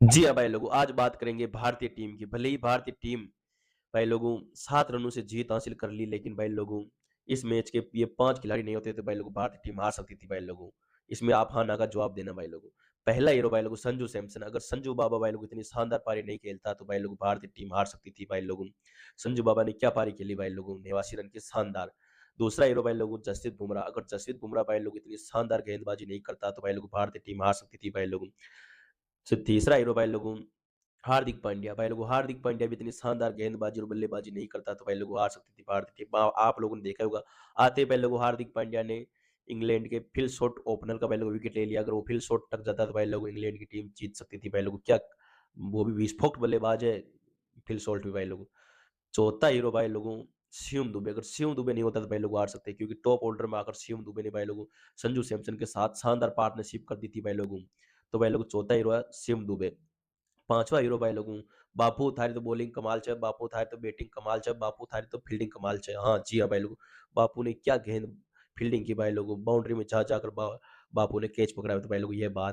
जी हाँ भाई लोगों, आज बात करेंगे भारतीय टीम की। भले ही भारतीय टीम भाई लोगों 7 रनों से जीत हासिल कर ली, लेकिन भाई लोगों इस मैच के ये 5 खिलाड़ी नहीं होते तो भाई लोगों भारतीय टीम हार सकती थी भाई लोगों। इसमें आप हाँ, ना का जवाब देना भाई लोगों। पहला हीरो भाई लोगों संजू सैमसन, अगर संजू बाबा भाई लोग इतनी शानदार पारी नहीं खेलता तो भाई लोगों भारतीय टीम हार सकती थी भाई लोगों। संजू बाबा ने क्या पारी खेली भाई लोगों, 89 रन की शानदार। दूसरा हीरो भाई लोगों जसप्रीत बुमराह, अगर जसप्रीत बुमराह भाई लोग इतनी शानदार गेंदबाजी नहीं करता तो भाई लोगों भारतीय टीम हार सकती थी भाई लोगों। फिर तीसरा हीरो भाई लोगों हार्दिक पांड्या, भाई लोगों हार्दिक पांड्या भी इतनी शानदार गेंदबाजी और बल्लेबाजी नहीं करता तो भाई लोगों हार सकती थी भारतीय टीम। आप लोगों ने देखा होगा, आते ही भाई लोगों हार्दिक पांड्या ने इंग्लैंड के फिल शॉट ओपनर का भाई लोगों विकेट ले लिया। अगर वो फिल शॉट टक जाता तो भाई लोगों इंग्लैंड की टीम जीत सकती थी भाई लोगों। क्या वो भी विस्फोट बल्लेबाज है फिल शॉट भी भाई लोगों। चौथा हीरो भाई लोगों शिवम दुबे, अगर शिवम दुबे नहीं होता तो भाई लोग हार सकते, क्योंकि टॉप ऑर्डर में आकर शिवम दुबे ने भाई लोगों संजू सैमसन के साथ शानदार पार्टनरशिप कर दी थी भाई लोगों। तो भाई लोगों चौथा हीरो है शिवम दुबे। पांचवा हीरो भाई लोगों बापू थारी तो बॉलिंग कमाल છે, बापू थारी तो बैटिंग कमाल છે, बापू थारी तो फील्डिंग कमाल છે। हाँ जी हाँ भाई लोगों, बापू ने क्या गेंद फील्डिंग की भाई लोगों, बाउंड्री में जा जाकर बापू ने कैच पकड़ा। तो भाई लोगों ये बात